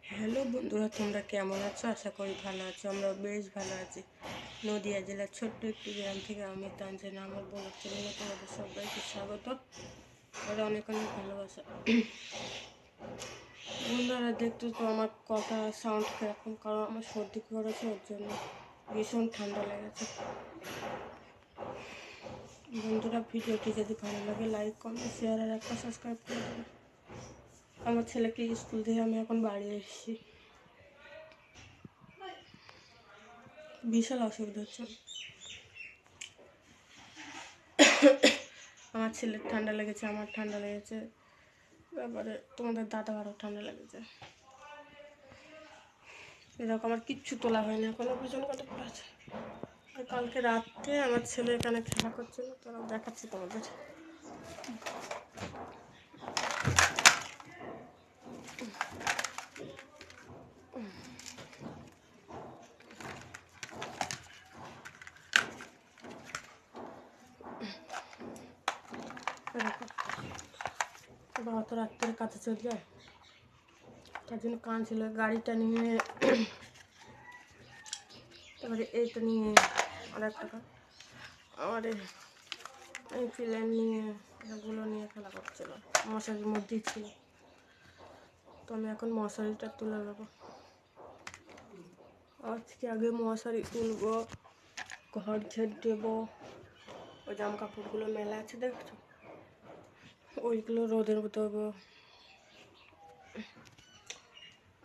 Hello বন্ধুরা, তোমরা কেমন আছো? আশা করি ভালো আছো। আমরা বেশ ভালো আছি। নদিয়া জেলার ছোট্ট একটি গ্রাম থেকে আমি তানজিনা আমার ব্লগ চ্যানেলে তোমাদের সবাইকে স্বাগত আর অনেক অনেক ভালোবাসা। বন্ধুরা, দেখতে তো আমার কথা সাউন্ড কীরকম, কারণ আমার সর্দি করেছে, ওর জন্য ভীষণ ঠান্ডা লেগেছে। বন্ধুরা, ভিডিওটি যদি ভালো লাগে লাইক কমেন্ট শেয়ার আর একটা সাবস্ক্রাইব করে দেবে। আমার ছেলেকে স্কুল থেকে আমি এখন বাড়ি এসেছি, বিশাল অসুবিধা হচ্ছে। আমার ছেলের ঠান্ডা লেগেছে, আমার ঠান্ডা লেগেছে, তারপরে তোমাদের দাদাবারও ঠান্ডা লেগেছে। এরকম আমার কিচ্ছু তোলা হয়নি, এখনো ভীষণ কাটে পড়েছে। আর কালকে রাত্রে আমার ছেলে এখানে খেলা করছিল, তারা দেখাচ্ছি তোমাদের। বাবা তো রাত্রে কাছে চলে যায়, তার জন্য কাঁদছিল। গাড়িটা নিয়ে তারপরে এইটা নিয়ে আর একটা আমার এই প্লেন নিয়ে এগুলো নিয়ে খেলা করছিল, মশারির মধ্যেই ছিল। তো আমি এখন মশারিটা তুলে নেবো। আজকে আগে মশারি তুলবো, ঘর ঝেড়ে দেবো, ওই জামা কাপড়গুলো মেলা আছে দেখছো, ওইগুলো রোদের দেবো।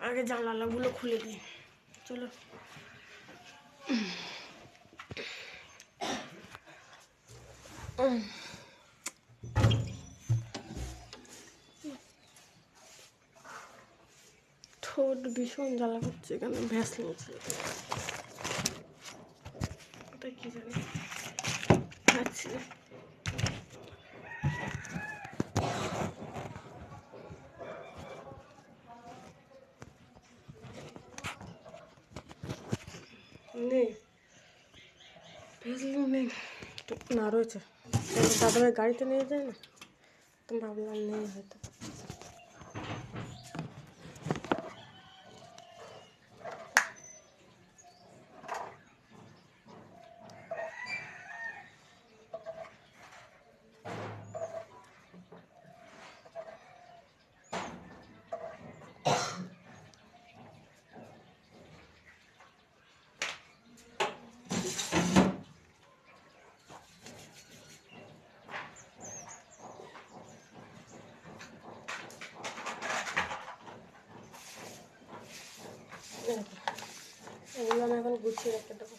আগে জানালাগুলো খুলে দিই, চলো। ঠোঁট ভীষণ জ্বালা করছে, এখানে ভ্যাসলিন ছিল, ওটা কি জানি খাচ্ছি। নেই ভ্যাসলিন, নেই না, রয়েছে। দাদাভাই গাড়িতে নিয়ে যায় না, তো ভাবলাম নেই হয়তো। এগুলো আমি এখন গুছিয়ে রেখে দেবো।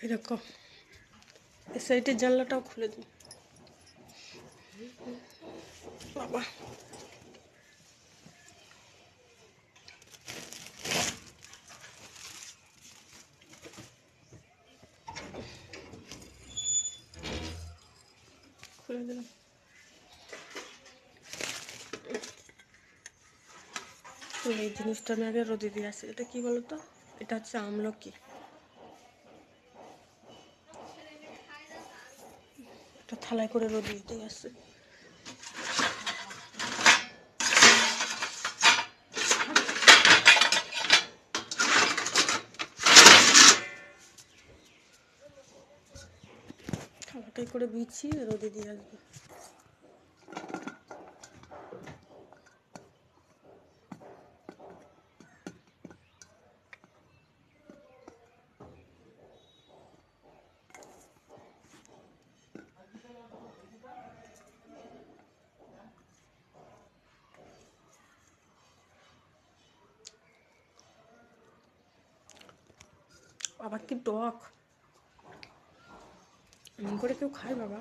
এরকম সাইডের জানলাটাও খুলে দিই। বাবা খুলে দিলাম। এই জিনিসটা আমি আগে রোদে দিয়ে আসি। এটা কি বলতো, এটা হচ্ছে আমলকি। এটা থালায় করে রোদে দিয়ে আসছে। থালাটাই করে বিছিয়ে রোদে দিয়ে আসবে। আবার কি টক, এমন করে কেউ খায় বাবা?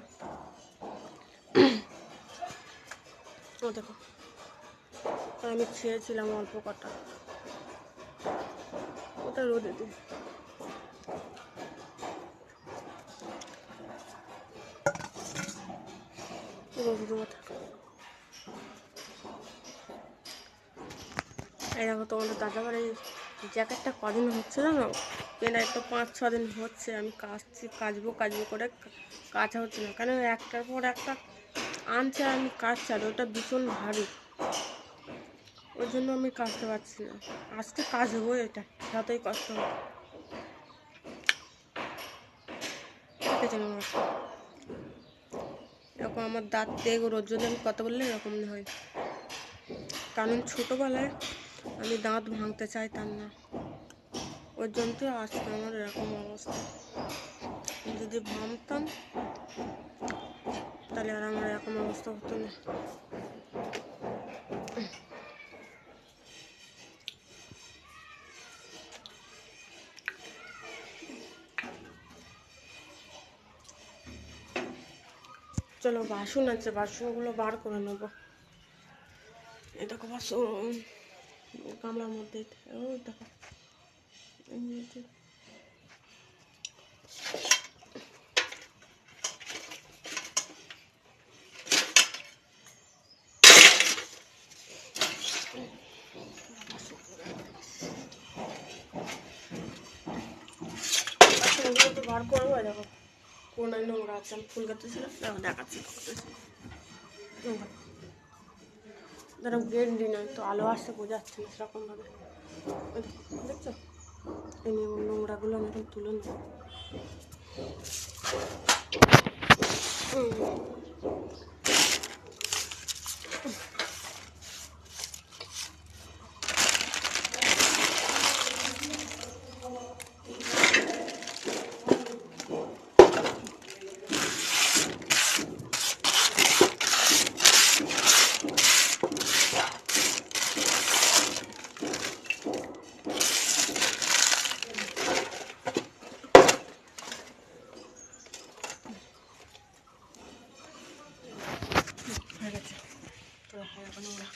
ও দেখো, আমি খেয়েছিলাম অল্প কটা, ওটা রোদে দিই। রোদে দেবো থাকো। এই দেখো তোমাদের দাদাবার এই জ্যাকেটটা কদিন হচ্ছে জানো, প্রায় তো 5-6 দিন হচ্ছে। আমি কাচবো করে কাচা হচ্ছে না, কারণ একটার পর একটা আনছে, আমি কাচছি আর ওটা ভীষণ ভারী, ওই জন্য আমি কাচতে পারছি না। আজকে কাচবো এটা, যতই কষ্ট হোক। এরকম আমার দাঁত দিয়ে রোজ যদি আমি কথা বললে এরকম হয়, কারণ ছোটোবেলায় আমি দাঁত ভাঙতে চাইতাম না, ওই জন্য তো আজকে আমার এরকম অবস্থা। যদি ভাঙতাম তাহলে আর আমার এরকম অবস্থা হতো না। চলো বাসন আছে, বাসনগুলো বার করে নেবো। এই দেখো বাসন গামলার মধ্যে, ওই দেখো বাসনগুলো তো বার করবো। দেখো কোনায় নোংরা আছে, আমি ফুল কাটতেছিলাম, দেখো দেখাচ্ছি। ধরো গেন্ডি নয় তো, আলো আসছে বোঝাচ্ছে না সেরকমভাবে, দেখছো? এই নোংরাগুলো আমি এখন তুলে নেবো। হয়ে গেছে তো, এখন নোংরা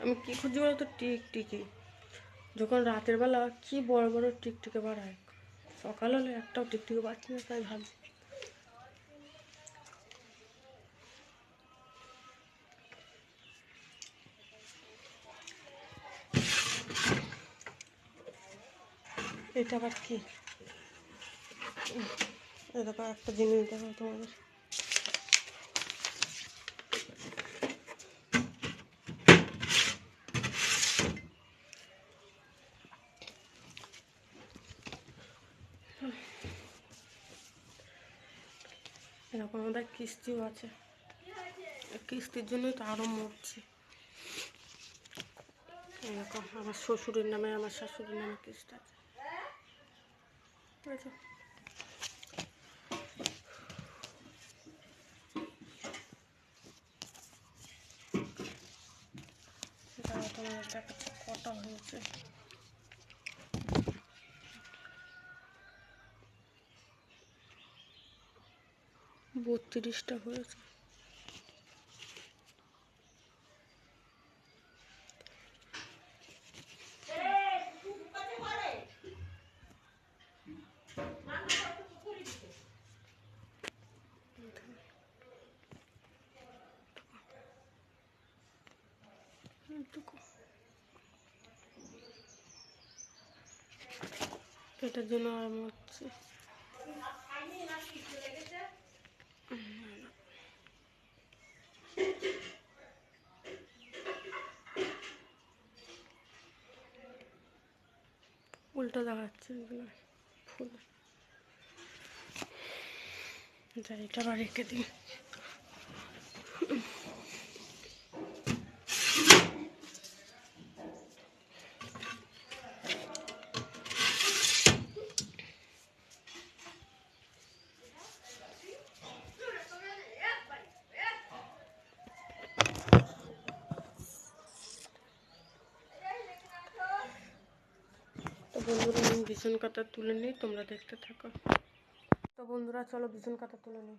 আমি কী খুঁজি বলো তো, টিকটিকি। যখন রাতের বেলা কি বড় বড় টিকটিকে বাড়ায়, সকাল হলে একটাও টিকটিকি বাড়ছে না, তাই ভাবছি। এটা আবার কি, এই দেখো একটা জিনিস দেখো তোমাদের, এরকম আমাদের কিস্তিও আছে, কিস্তির জন্যই তো আরও মরছি। এরকম আমার শ্বশুরের নামে আমার শাশুড়ির নামে কেসটা আছে, ঠিক আছে। তোমাদের দেখাচ্ছে কটা হয়েছে। 32টা হয়েছে। এটার জন্য আরাম হচ্ছে। উল্টো দেখাচ্ছে এগুলো ফুল। যাই, এটা আবার রেখে দিই। তো বন্ধুরা আমি বিছন কাটা তুলে নিই, তোমরা দেখতে থাকো। তো বন্ধুরা চলো বিছন কাটা তুলে নিই।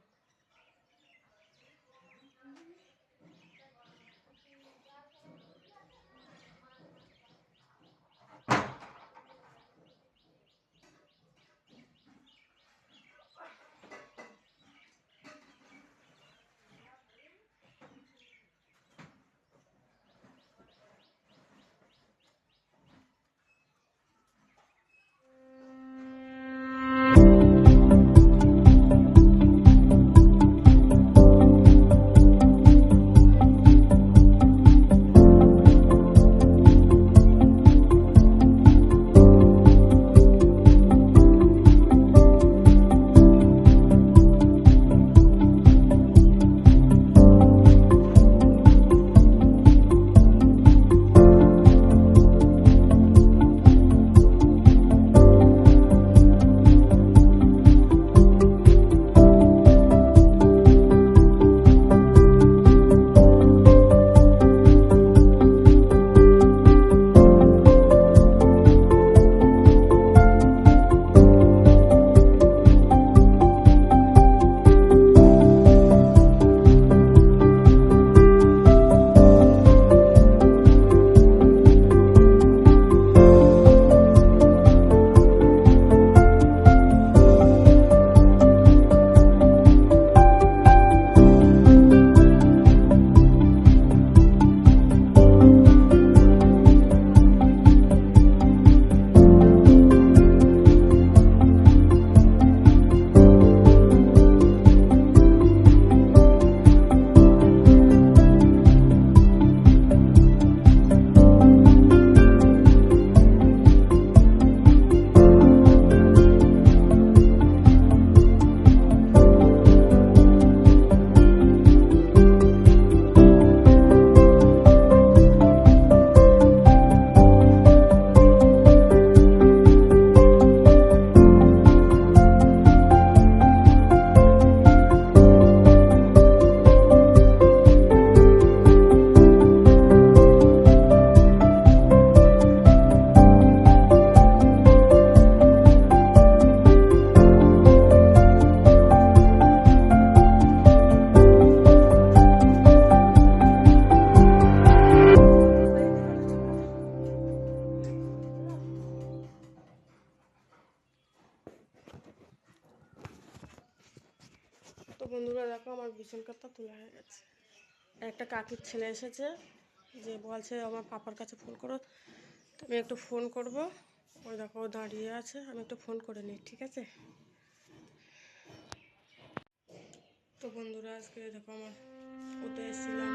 তো বন্ধুরা দেখো আমার বিছন কাটা তোলা হয়ে গেছে। একটা কাকির ছেলে এসেছে, যে বলছে আমার পাপার কাছে ফোন করো। আমি একটু ফোন করব, ওই দেখো ও দাঁড়িয়ে আছে, আমি একটু ফোন করে নিই, ঠিক আছে। তো বন্ধুরা আজকে দেখো আমার ওতে এসেছিলাম।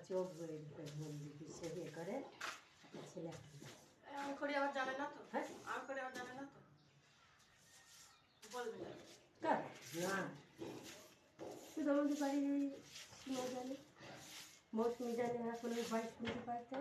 চোখ সে বিয়ে করে একটা ছেলে করে আবার জানে না তো, হ্যাঁ করে আবার জানে না তো, বলবে না না শুধু আমাদের বাড়ির ওই সীমা জানে, মৌসুমি জানে, এখন ওই ভয় শুনতে পাইতে।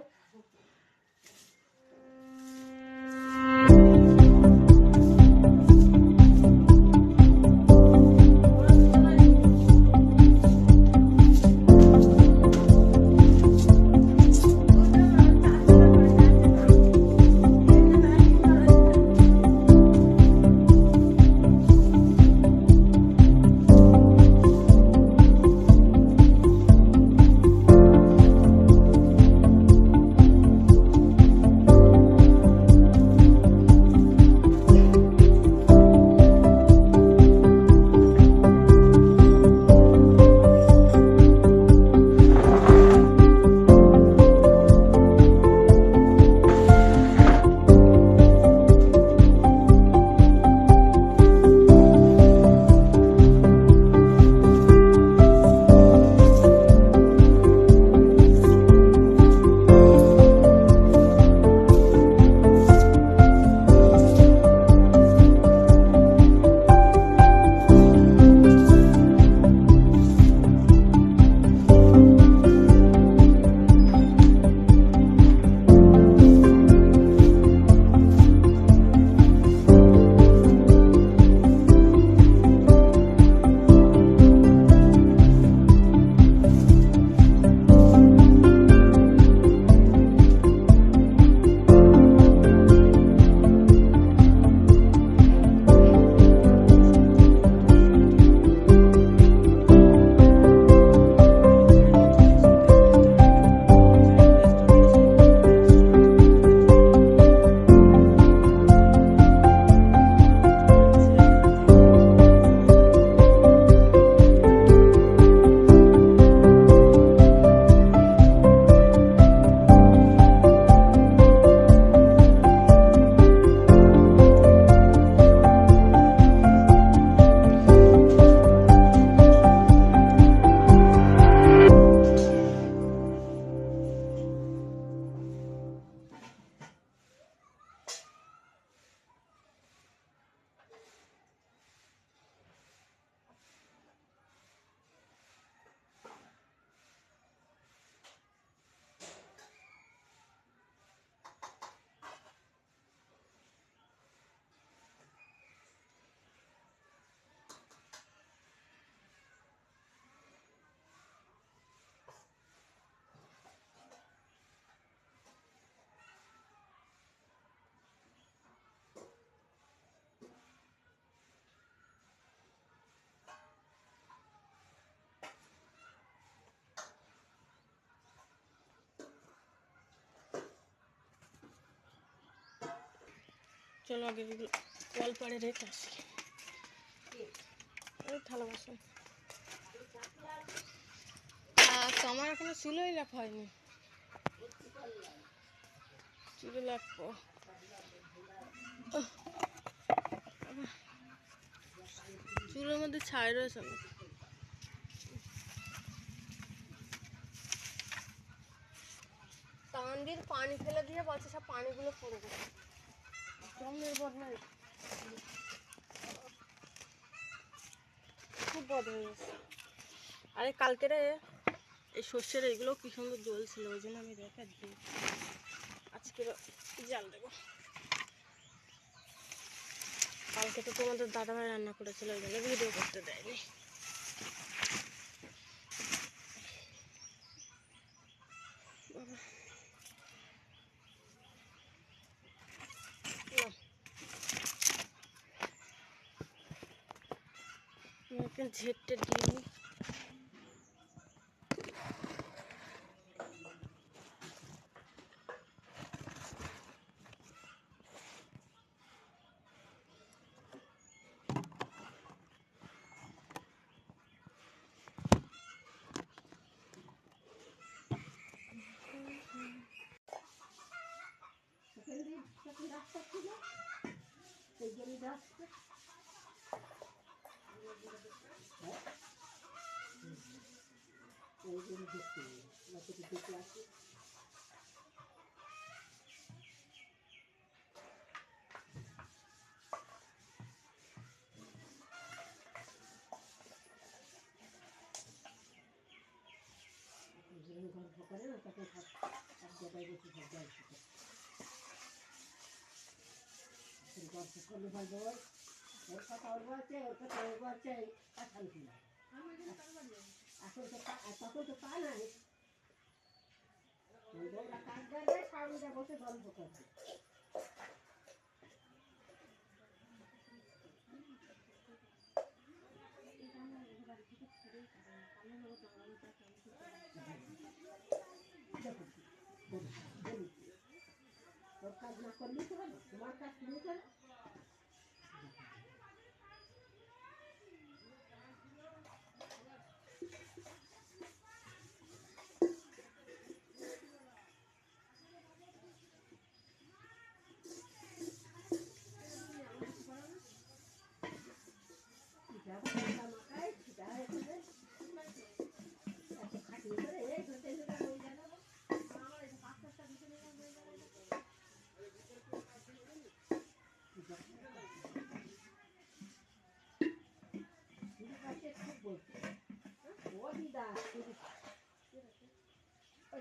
চলো আগে কল পাড়ে রেখে আসি, ওই থালা বাসন। তো আমার এখনো চুলোই রাখা হয়নি, চুলো লাগবো। চুলোর মধ্যে ছাই রয়েছে না, তান্দির পানি ফেলে দিয়ে বলছে সব পানিগুলো পড়ে গেছে, জলের বদলাই খুব বদ হয়ে গেছে। আরে কালকে রে এই শস্যের এইগুলো কি সুন্দর জ্বলছিল, ওই জন্য আমি রেখে দিই, আজকে জাল দেবো। কালকে তো তোমাদের দাদাভাই রান্না করেছিল, ওই জন্য ভিডিও করতে দেয়নি। ঝেটে ডিম ওই জন্য দেখতে দেখতে আসি। যখন গল্প করে না তখন সব এক জায়গায় বসে সব গল্প করে। গল্প করলে বলবো ওর কথা ওর বলছে, ওর কথা ওর বলছে, অশান্তি না। এখন তো তখন তো তা নাই, ওরা কাজ করবে, সামনে বসে গল্প করবে। তোর কাজ না করলেই তো হবে, তোমার কাজ তুমি করো।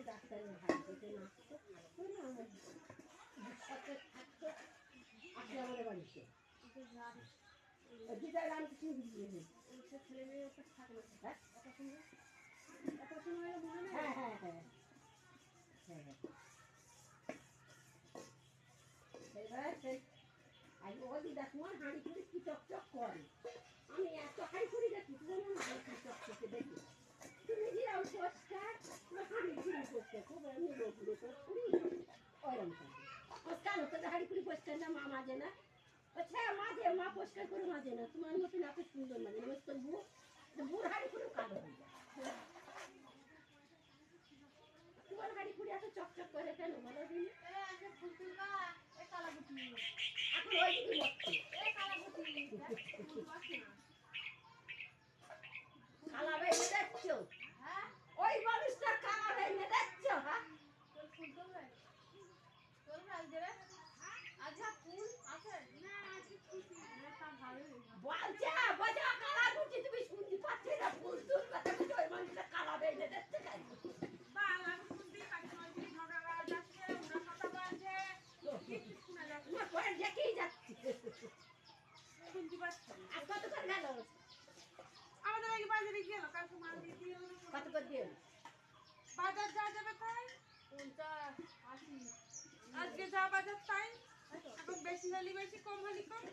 ডাক্তারের হাত থেকে না আসলে আমাদের বাড়িতে দিদার রামকৃষ্ণ দিয়ে ছেলে মেয়ে ওটা থাকে না, হ্যাঁ হ্যাঁ হ্যাঁ হ্যাঁ হ্যাঁ। এবার সেই আজ ও দিদা তোমার হাঁড়ি করে কি চকচক করে, আমি এত হাঁড়ি করে দেখি তোমার হাঁড়ি চকচকে দেখি, তুমি দিলাম পরিষ্কার হাঁড়ি ঘুরি করতে খুব এমনি লোকগুলো তো করি ওইরকম করে কেন তোদের হাঁড়ি করে পরিষ্কার না মা মাঝে না, আচ্ছা মাঝে মা পরিষ্কার করে মাঝে না, তোমার মতন এত সুন্দর মাঝে না, তোর বুড় হাঁড়ি করে কালো হয়ে যায়। তোমার হাঁড়ি করে এত চকচক করে কেন বলো দিন, এখন ওই দিকে খালা বেঁধে দেখছ, ওই মানুষটা খালা বেঁধে দেখছ, হ্যাঁ বলছে বাজা কালা গুটি তুমি শুনতে পাচ্ছি না, ফুল তুল কথা বলছে ওই মানুষটা কালা বেঁধে দেখছে কেন, দেখেই যাচ্ছি শুনতে পাচ্ছি। আর কত করে গেল আমাদের আগে বাজারে গেল, কালকে মাল দিতে কত করে দিয়ে বাজার যা যাবে তাই, আজকে যা বাজার তাই, এখন বেশি হলে বেশি, কম হলে কম।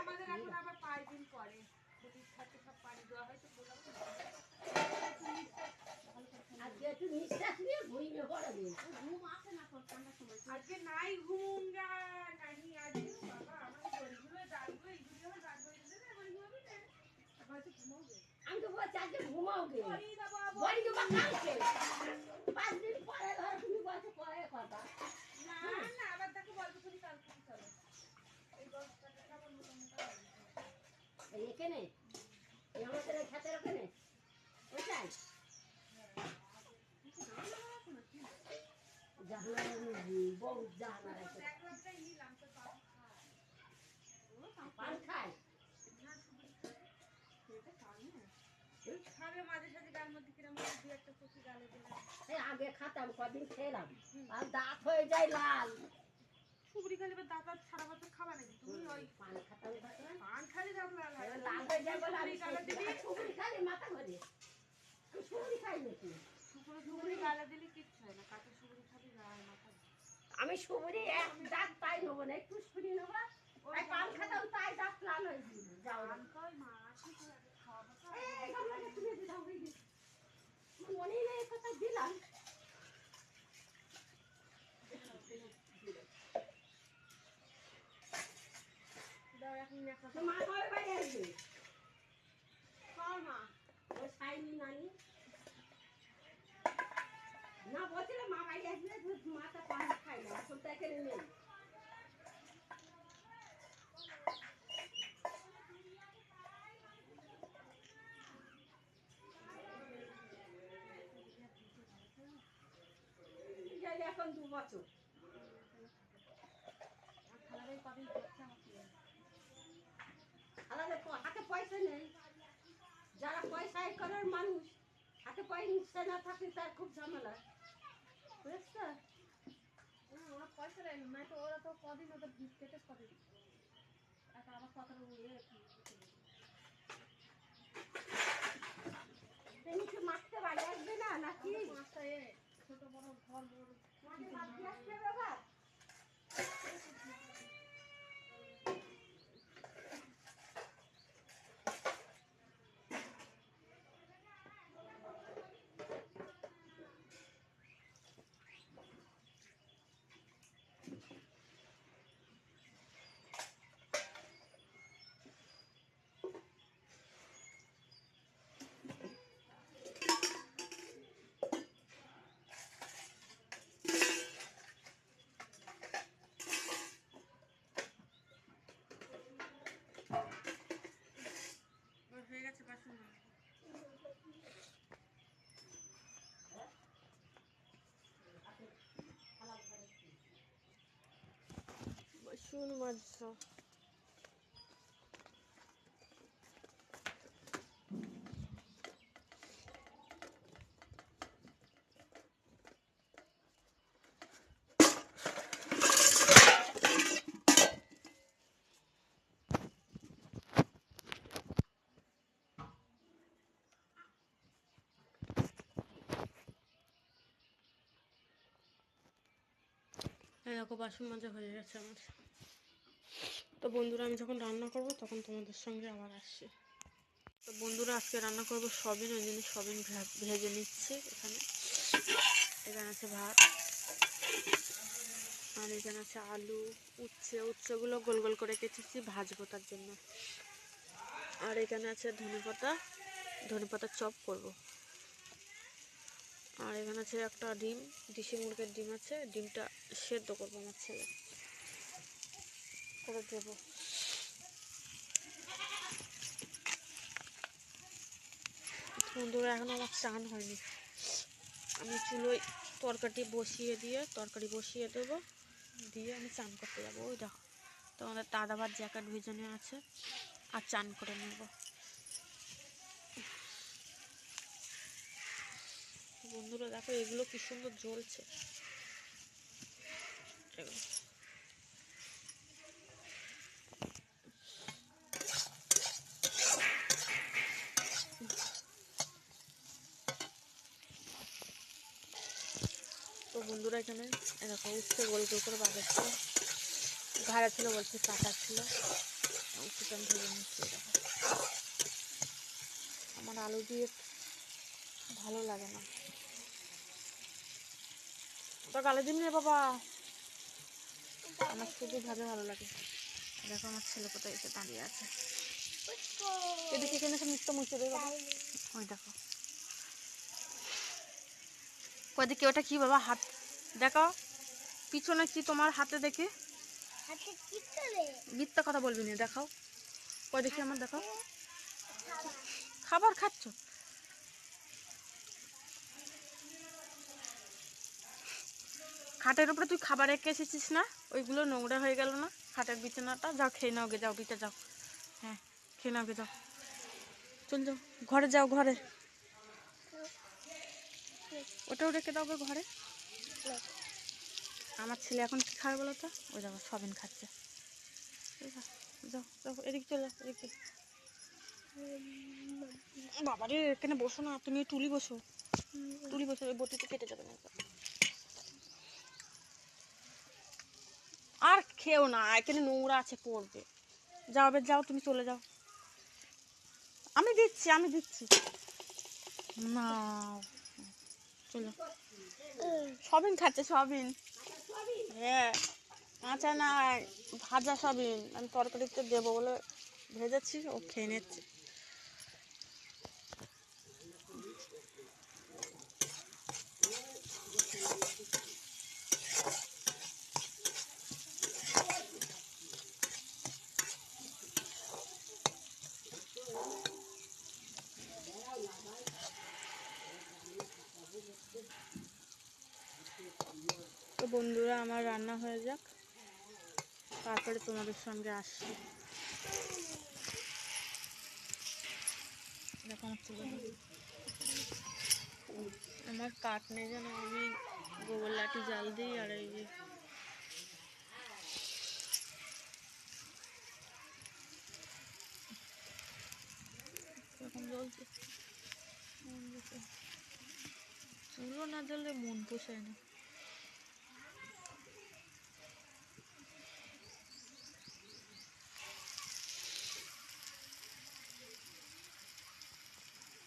আমাদের এখন আবার 5 দিন পরে সব পানি দেওয়া হয় তো আজকে একটু নিঃশ্বাস নিয়ে ঘুমিয়ে পড়াবে, ঘুম আসে না ঠান্ডার সময়, আজকে নাই ঘুম যা নাহি আজকে বাবা আমাদের গরিবগুলো জাগবে, এইগুলো যখন জাগবে হয়তো ঘুমাবে, আমি তো বলছি আজকে ঘুমাওগে বড়ি দেবো কালকে 5 দিন পরে ধরো তুমি বলছো পরে কথা না না আবার দেখো গল্প করি কালকে চলো এই 10 টাকা খাবার মোটামুটি এখানে এই আমাদের খাতের ওখানে ওইটাই বউ জাহানার আছে পান খায় খাবে মাঝে সাঝে গাল মধ্যে কিরম দু একটা কচি গালে দিলাম, এই আগে খাতাম কদিন খেলাম আর দাঁত হয়ে যায় লাল, সুবড়ি খালি দাঁত সারা বছর খাবা নাকি তুমি, ওই পান খাতাম পান খালি দাঁত লাল হয়, লাল হয়ে যায় বলে আমি সুবড়ি খালি মাথা ঘরে আমি সুবড়ি খাই নাকি, সুবড়ি গালে দিলে কিচ্ছু হয় না, কাঁচা সুবড়ি খালি গায়ে মাথা, আমি সুবড়ি এক দাঁত তাই নেবো না একটু সুবড়ি নেবো, ওই পান খাতাম তাই দাঁত লাল হয়ে গেল যাও মাসি খাওয়া এই গামলাটা তুলে দিলাম ওই যে মনে নেই কথা দিলাম দাও এখন নেখা তো মা কবে বাড়ি আসবে খাও না, ওই সাইনি নানি না বলছিলাম মা বাড়ি আসবে মাটা পান খাই না এখন তো এখানে নেই, এখন 2 বছর। আলাদা হাতে পয়সা নেই, যারা পয়সা করার মানুষ হাতে পয়সা না থাকে তার খুব ঝামেলা, বুঝছো? আমার পয়সা নেই না, তো ওরা তো কদিন ওদের কেটে কদিন এখন আমার কথাটা তুমি কি মাছটা বাড়ি আসবে না নাকি? মাছটা ছোট বড় ঘর বড় মাঝে বাদ দিয়ে আসবে বাবা। হয়ে গেছে বাসন বাসন মাজছো। দেখো বাসন মাজা হয়ে গেছে আমার। তো বন্ধুরা আমি যখন রান্না করব তখন তোমাদের সঙ্গে আবার আসছি। তো বন্ধুরা আজকে রান্না করব সবিন, ওই জন্য সবিন ভেজে নিচ্ছে। এখানে আছে ভাত, আর এখানে আছে আলু, উচ্ছেগুলো গোল গোল করে কেটেছি ভাজবো তার জন্য। আর এখানে আছে ধনেপাতা চপ করব। আর এখানে আছে একটা ডিম, দেশি মুরগির ডিম আছে, ডিমটা সেদ্ধ করবো আমার ছেলে করে দেবো। বন্ধুরা এখন আমার চান হয়নি, আমি চুলোয় তরকারি বসিয়ে দেবো, দিয়ে আমি চান করতে যাবো। ওই দেখো তোমাদের দাদাবার জ্যাকেট ভিজানো আছে, আর চান করে নেব। বন্ধুরা দেখো এগুলো কি সুন্দর জ্বলছে। তো বন্ধুরা এখানে এরকম উঠছে গোল গোল করে বাজাচ্ছে, ভাড়া ছিল বলছে কাটা ছিল, উঠছে আমি ভেজে নিচ্ছি। এরকম আমার আলু দিয়ে ভালো লাগে না, তো গালে দিন রে বাবা, আমার শুধু ভাবে ভালো লাগে। দেখো আমার ছেলে কোথায় এসে দাঁড়িয়ে আছে, এদিকে এখানে মিথ্যা মুছে দেবে বাবা। ওই দেখো ওইদিকে ওটা কি বাবা, হাত দেখো পিছনে কি তোমার হাতে, দেখে মিথ্যা কথা বলবি না। দেখাও ওই দেখি আমার, দেখাও খাবার খাচ্ছ। খাটের উপরে তুই খাবার রেখে এসেছিস না, ওইগুলো নোংরা হয়ে গেল না খাটের বিছানাটা? যাও খেয়ে নাও গে, যাও বিটা যাও, হ্যাঁ খেয়ে নাও গে, যাও চল যাও ঘরে, যাও ঘরে, ওটাও রেখে দাও গে ঘরে। আমার ছেলে এখন কি খাবে বলো তো? ওই দেখো সবিন খাচ্ছে। যাও যাও এদিকে চলে যাও, এদিকে বাবা রে, এখানে বসো না তুমি, টুলি বসো, ওই বটিতে কেটে যাবে না। আর খেও না, এখানে নোংরা আছে পড়বে। যাও বে যাও, তুমি চলে যাও, আমি দিচ্ছি না, চলো। সবিন খাচ্ছে, সবিন, হ্যাঁ কাঁচা না ভাজা সবিন, আমি তরকারিতে দেবো বলে ভেজেছি, ও খেয়ে নিচ্ছে। বন্ধুরা আমার রান্না হয়ে যাক, তারপরে তোমাদের সঙ্গে আসছি। আমার কাঠ নেই যেন, আমি গোবর লাঠি জাল দিই। আর এই যে এখন জ্বলছে, চুলো না জ্বললে মন পোষায় না।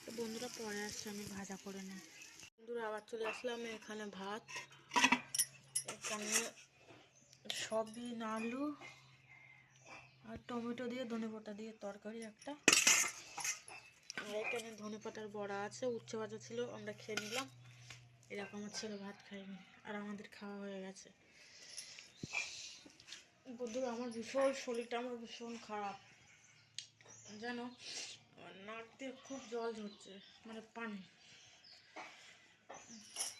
তো বন্ধুরা পরে আসছে, আমি ভাজা করে নিই। বন্ধুরা আবার চলে আসলাম, এখানে ভাত, এখানে সয়াবিন আলু আর টমেটো দিয়ে ধনেপাতা দিয়ে তরকারি একটা, আর এখানে ধনেপাতার বড়া আছে, উচ্ছে ভাজা ছিল, আমরা খেয়ে নিলাম। এরকম আমার ছেলে ভাত খায়নি, আর আমাদের খাওয়া হয়ে গেছে। বন্ধুরা আমার শরীরটা আমার ভীষণ খারাপ, জানো, নাক দিয়ে খুব জল ঝরছে, মানে পানি।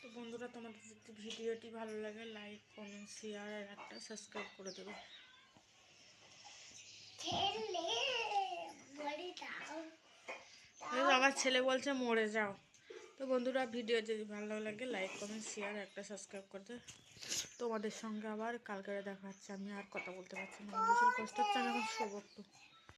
তো বন্ধুরা তোমাদের যদি ভিডিওটি ভালো লাগে লাইক কমেন্ট শেয়ার আর একটা সাবস্ক্রাইব করে দেবে। আমার ছেলে বলছে মরে যাও। তো বন্ধুরা ভিডিও যদি ভালো লাগে লাইক কমেন্ট শেয়ার একটা সাবস্ক্রাইব করতে। তোমাদের সঙ্গে আবার কালকে দেখা হচ্ছে। আমি আর কথা বলতে পারছি না, ভীষণ কষ্ট হচ্ছে, আমি এখন শোবো একটু।